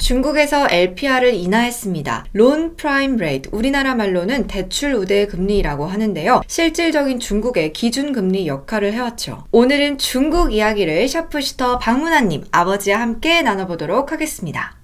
중국에서 LPR을 인하했습니다. 론 프라임 레이트, 우리나라 말로는 대출 우대 금리라고 하는데요. 실질적인 중국의 기준 금리 역할을 해왔죠. 오늘은 중국 이야기를 샤프시터 박문아님 아버지와 함께 나눠보도록 하겠습니다.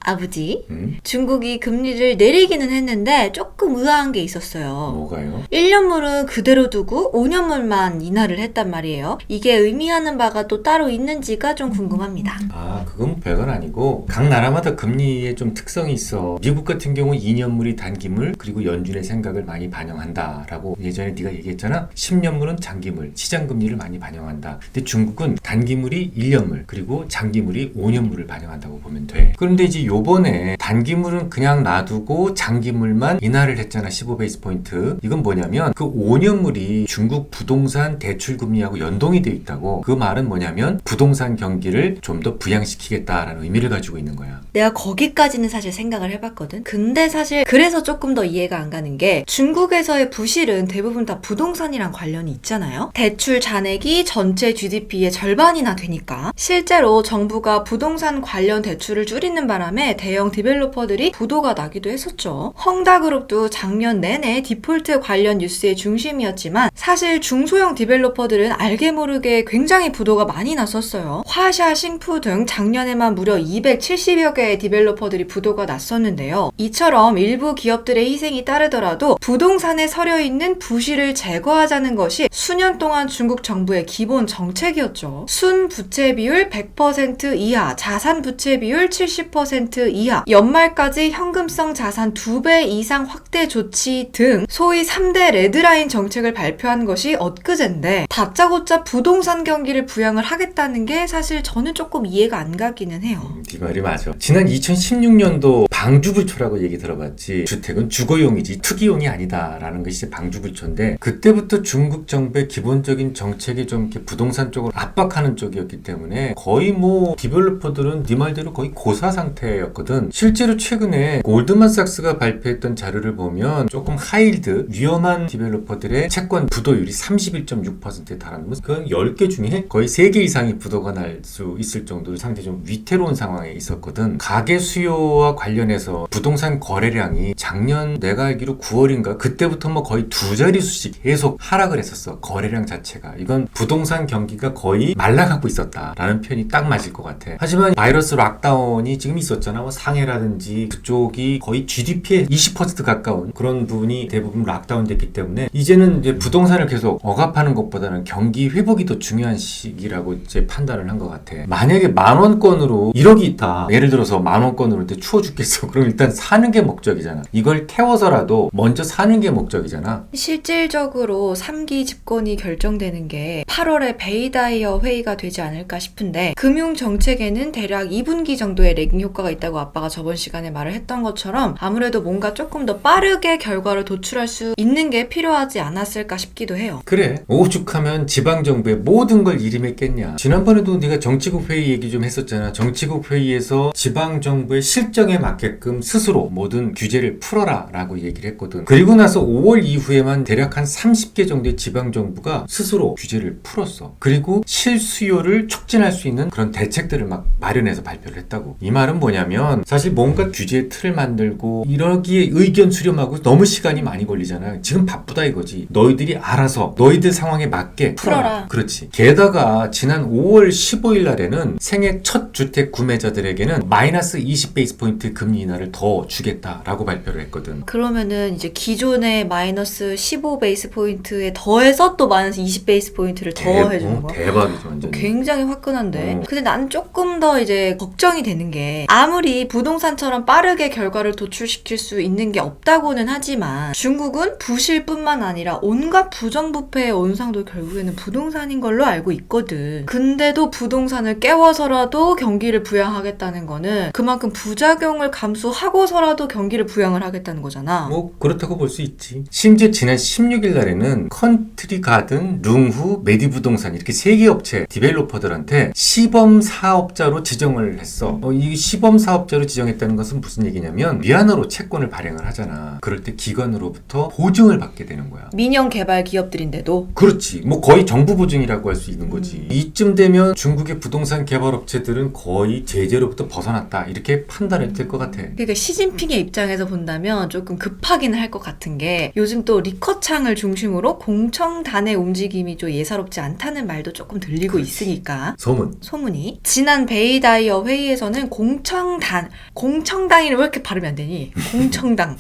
아버지, 중국이 금리를 내리기는 했는데 조금 의아한 게 있었어요. 뭐가요? 1년물은 그대로 두고 5년물만 인하를 했단 말이에요. 이게 의미하는 바가 또 따로 있는지가 좀 궁금합니다. 그건 별건 아니고 각 나라마다 금리에 좀 특성이 있어. 미국 같은 경우 2년물이 단기물 그리고 연준의 생각을 많이 반영한다라고 예전에 네가 얘기했잖아. 10년물은 장기물, 시장금리를 많이 반영한다. 근데 중국은 단기물이 1년물 그리고 장기물이 5년물을 반영한다고 보면 돼. 그런데 이제 요번에 단기물은 그냥 놔두고 장기물만 인하를 했잖아. 15베이스 포인트. 이건 뭐냐면 그 5년물이 중국 부동산 대출 금리하고 연동이 돼 있다고. 그 말은 뭐냐면 부동산 경기를 좀 더 부양시키겠다라는 의미를 가지고 있는 거야. 내가 거기까지는 사실 생각을 해봤거든. 근데 사실 그래서 조금 더 이해가 안 가는 게 중국에서의 부실은 대부분 다 부동산이랑 관련이 있잖아요. 대출 잔액이 전체 GDP의 절반이나 되니까 실제로 정부가 부동산 관련 대출을 줄이는 바람에 대형 디벨로퍼들이 부도가 나기도 했었죠. 헝다그룹도 작년 내내 디폴트 관련 뉴스의 중심이었지만 사실 중소형 디벨로퍼들은 알게 모르게 굉장히 부도가 많이 났었어요. 화샤, 싱푸 등 작년에만 무려 270여 개의 디벨로퍼들이 부도가 났었는데요. 이처럼 일부 기업들의 희생이 따르더라도 부동산에 서려있는 부실을 제거하자는 것이 수년 동안 중국 정부의 기본 정책이었죠. 순부채 비율 100% 이하, 자산 부채 비율 70% 이하, 연말까지 현금성 자산 2배 이상 확대 조치 등 소위 3대 레드라인 정책을 발표한 것이 엊그젠데 다짜고짜 부동산 경기를 부양을 하겠다는 게 사실 저는 조금 이해가 안 가기는 해요. 네 말이 맞아. 지난 2016년도 방주불초라고 얘기 들어봤지. 주택은 주거용이지 투기용이 아니다라는 것이 방주불초인데 그때부터 중국 정부의 기본적인 정책이 좀 이렇게 부동산 쪽으로 압박하는 쪽이었기 때문에 거의 디벨로퍼들은 네 말대로 거의 고사 상태였거든. 실제로 최근에 골드만삭스가 발표했던 자료를 보면 조금 하이힐드 위험한 디벨로퍼들의 채권 부도율이 31.6%에 달하는 것은 그건 10개 중에 거의 3개 이상이 부도가 날 수 있을 정도로 상당히 좀 위태로운 상황에 있었거든. 가계 수요와 관련해서 부동산 거래량이 작년 내가 알기로 9월인가 그때부터 거의 2자릿수씩 계속 하락을 했었어. 거래량 자체가. 이건 부동산 경기가 거의 말라가고 있었다라는 표현이 딱 맞을 것 같아. 하지만 바이러스 락다운이 지금 있었잖아. 상해라든지 그쪽이 거의 GDP의 20% 가까운 그런 부분이 대부분 락다운 됐기 때문에 이제는 이제 부동산을 계속 억압하는 것보다는 경기 회복이 더 중요한 시기라고 이제 판단을 한 것 같아. 만약에 10,000원권으로 1억이 있다. 예를 들어서 10,000원권으로 추워 죽겠어. 그럼 일단 사는 게 목적이잖아. 이걸 태워서라도 먼저 사는 게 목적이잖아. 실질적으로 3기 집권이 결정되는 게 8월에 베이다이어 회의가 되지 않을까 싶은데 금융정책에는 대략 2분기 정도의 레깅 효과가 있다고 아빠가 저번 시간에 말을 했던 것처럼 아무래도 뭔가 조금 더 빠르게 결과를 도출할 수 있는 게 필요하지 않았을까 싶기도 해요. 그래. 오죽하면 지방정부의 모든 걸 일임했겠냐. 지난번에도 네가 정치국 회의 얘기 좀 했었잖아. 정치국 회의에서 지방정부의 실정에 맞게끔 스스로 모든 규제를 풀어라 라고 얘기를 했거든. 그리고 나서 5월 이후에만 대략 한 30개 정도의 지방정부가 스스로 규제를 풀었어. 그리고 실수요를 촉진할 수 있는 그런 대책들을 막 마련해서 발표를 했다고. 이 말은 뭐냐면 사실 뭔가 규제의 틀을 만들고 이러기에 의견 수렴하고 너무 시간이 많이 걸리잖아. 지금 바쁘다 이거지. 너희들이 알아서 너희들 상황에 맞게 풀어라. 그렇지. 게다가 지난 5월 15일 날에는 생애 첫 주택 구매자들에게는 마이너스 20베이스 포인트 금리 인하를 더 주겠다라고 발표를 했거든. 그러면은 이제 기존의 마이너스 15베이스 포인트에 더해서 또 마이너스 20베이스 포인트를 더 해주는 거야. 대박이죠 완전. 굉장히 화끈한데. 근데 나는 조금 더 이제 걱정이 되는 게 아무리 부동산처럼 빠르게 결과를 도출시킬 수 있는 게 없다고는 하지만 중국은 부실뿐만 아니라 온갖 부정부패의 온상도 결국에는 부동산인 걸로 알고 있거든. 근데도 부동산을 깨워서라도 경기를 부양하겠다는 거는 그만큼 부작용을 감수하고서라도 경기를 부양을 하겠다는 거잖아. 그렇다고 볼 수 있지. 심지어 지난 16일 날에는 컨트리 가든, 룽후, 메디부동산 이렇게 3개 업체 디벨로퍼들한테 시범 사업자로 지정을 했어. 이 시범 사업 사업자로 지정했다는 것은 무슨 얘기냐면 미안으로 채권을 발행을 하잖아. 그럴 때 기관으로부터 보증을 받게 되는 거야. 민영 개발 기업들인데도. 그렇지. 뭐 거의 정부 보증이라고 할 수 있는 거지. 이쯤 되면 중국의 부동산 개발 업체들은 거의 제재로부터 벗어났다. 이렇게 판단해도 될 것 같아. 그러니까 시진핑의 입장에서 본다면 조금 급하긴 할 것 같은 게 요즘 또 리커창을 중심으로 공청단의 움직임이 좀 예사롭지 않다는 말도 조금 들리고 있으니까. 소문이. 지난 베이다이어 회의에서는 공청단이 왜 이렇게 발음이 안 되니?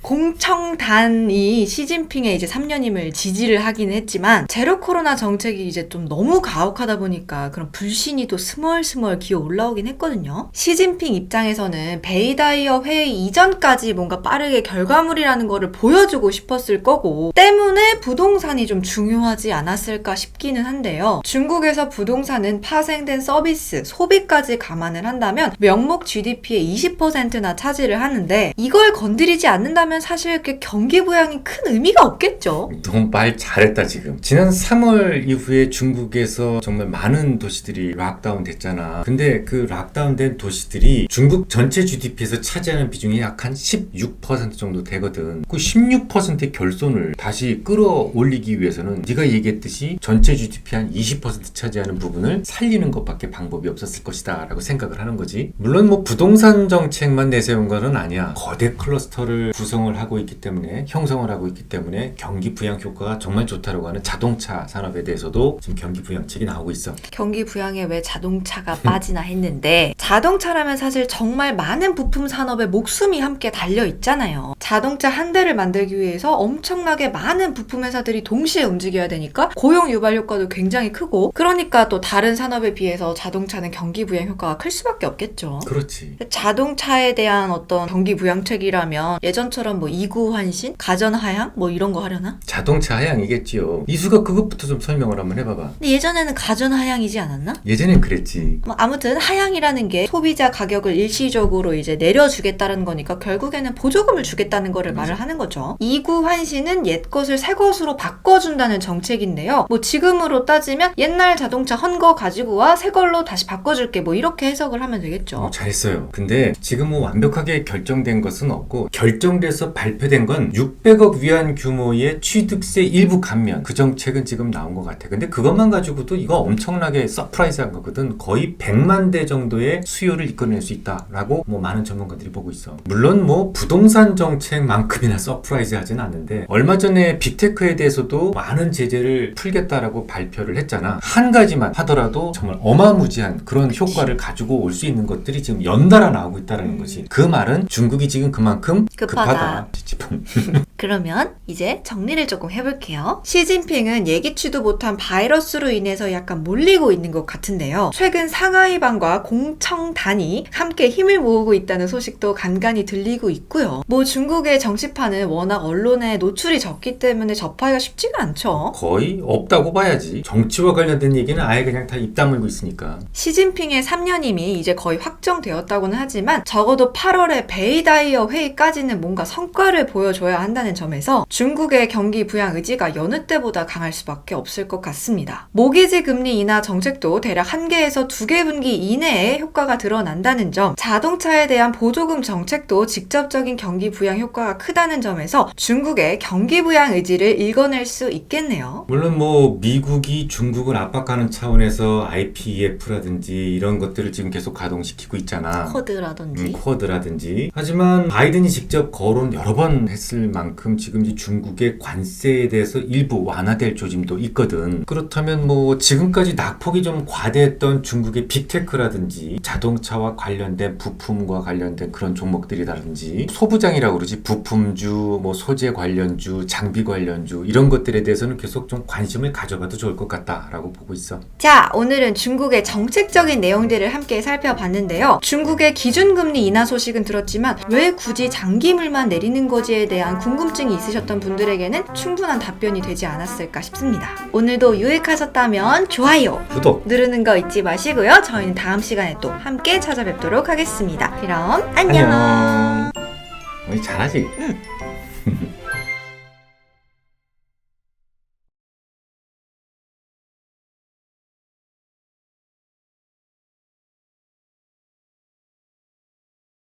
공청단이 시진핑의 이제 3년임을 지지를 하긴 했지만 제로 코로나 정책이 이제 좀 너무 가혹하다 보니까 그런 불신이 또 스멀스멀 기어 올라오긴 했거든요. 시진핑 입장에서는 베이다이어 회의 이전까지 뭔가 빠르게 결과물이라는 거를 보여주고 싶었을 거고 때문에 부동산이 좀 중요하지 않았을까 싶기는 한데요. 중국에서 부동산은 파생된 서비스, 소비까지 감안을 한다면 명목 GDP의 20%나 차지를 하는데 이걸 건드리지 않는다면 사실 이렇게 경기 부양이 큰 의미가 없겠죠. 너무 말 잘했다 지금. 지난 3월 이후에 중국에서 정말 많은 도시들이 락다운 됐잖아. 근데 그 락다운 된 도시들이 중국 전체 GDP에서 차지하는 비중이 약 한 16% 정도 되거든. 그 16%의 결손을 다시 끌어올리기 위해서는 네가 얘기했듯이 전체 GDP 한 20% 차지하는 부분을 살리는 것밖에 방법이 없었을 것이다 라고 생각을 하는 거지. 물론 뭐 부동산 정책만 내세운 거는 아니야. 거대 클러스터를 구성을 하고 있기 때문에 형성을 하고 있기 때문에 경기 부양 효과가 정말 좋다라고 하는 자동차 산업에 대해서도 지금 경기 부양책이 나오고 있어. 경기 부양에 왜 자동차가 빠지나 했는데 자동차라면 사실 정말 많은 부품 산업의 목숨이 함께 달려 있잖아요. 자동차 한 대를 만들기 위해서 엄청나게 많은 부품 회사들이 동시에 움직여야 되니까 고용 유발 효과도 굉장히 크고 그러니까 또 다른 산업에 비해서 자동차는 경기 부양 효과가 클 수밖에 없겠죠. 그렇지. 자동차에 대한 어떤 경기 부양책이라면 예전처럼 뭐 이구 환신, 가전 하향 뭐 이런 거 하려나? 자동차 하향이겠지요. 이수가 그것부터 좀 설명을 한번 해봐봐. 근데 예전에는 가전 하향이지 않았나? 예전엔 그랬지. 뭐 아무튼 하향이라는 게 소비자 가격을 일시적으로 이제 내려주겠다는 거니까 결국에는 보조금을 주겠다는 거를 말을 하는 거죠. 이구 환신은 옛 것을 새 것으로 바꿔준다는 정책인데요. 뭐 지금으로 따지면 옛날 자동차 헌거 가지고 와 새 걸로 다시 바꿔줄게 뭐 이렇게 해석을 하면 되겠죠. 잘했어요. 근데 지금 뭐 완벽하게 결정된 것은 없고 결정돼서 발표된 건 600억 위안 규모의 취득세 일부 감면 그 정책은 지금 나온 것 같아. 근데 그것만 가지고도 이거 엄청나게 서프라이즈한 거거든. 거의 100만 대 정도의 수요를 이끌어낼 수 있다라고 뭐 많은 전문가들이 보고 있어. 물론 뭐 부동산 정책만큼이나 서프라이즈하지는 않는데 얼마 전에 빅테크에 대해서도 많은 제재를 풀겠다라고 발표를 했잖아. 한 가지만 하더라도 정말 어마무지한 그런 효과를 가지고 올 수 있는 것들이 지금 연달아 나오고 있다는 거지. 그 말은 중국이 지금 그만큼 급하다. 그러면 이제 정리를 조금 해볼게요. 시진핑은 예기치도 못한 바이러스로 인해서 약간 몰리고 있는 것 같은데요. 최근 상하이방과 공청단이 함께 힘을 모으고 있다는 소식도 간간히 들리고 있고요. 뭐 중국의 정치판은 워낙 언론에 노출이 적기 때문에 접하기가 쉽지가 않죠. 거의 없다고 봐야지. 정치와 관련된 얘기는 아예 그냥 다 입 다물고 있으니까. 시진핑의 3년임이 이제 거의 확정되었다고는 하지만 적어도 8월에 베이다이어 회의까지는 뭔가 성과를 보여줘야 한다는 점에서 중국의 경기 부양 의지가 여느 때보다 강할 수밖에 없을 것 같습니다. 모기지 금리 인하 정책도 대략 1개에서 2개 분기 이내에 효과가 드러난다는 점, 자동차에 대한 보조금 정책도 직접적인 경기 부양 효과가 크다는 점에서 중국의 경기 부양 의지를 읽어낼 수 있겠네요. 물론 뭐 미국이 중국을 압박하는 차원에서 IPEF라든지 이런 것들을 지금 계속 가동시키고 있잖아. 쿼드라든지. 하지만 바이든이 직접 거론 여러 번 했을 만큼 지금 이 중국의 관세에 대해서 일부 완화될 조짐도 있거든. 그렇다면 뭐 지금까지 낙폭이 좀 과대했던 중국의 빅테크라든지 자동차와 관련된 부품과 관련된 그런 종목들이라든지 소부장이라고 그러지. 부품주, 뭐 소재 관련주, 장비 관련주 이런 것들에 대해서는 계속 좀 관심을 가져봐도 좋을 것 같다라고 보고 있어. 자, 오늘은 중국의 정책적인 내용들을 함께 살펴봤는데요. 중국의 기준금리 인하 소식은 들었지만 왜 굳이 장기물만 내리는 거지에 대한 궁금증이 있으셨던 분들에게는 충분한 답변이 되지 않았을까 싶습니다. 오늘도 유익하셨다면 좋아요, 구독 누르는 거 잊지 마시고요. 저희는 다음 시간에 또 함께 찾아뵙도록 하겠습니다. 그럼 안녕. 잘하지? 응.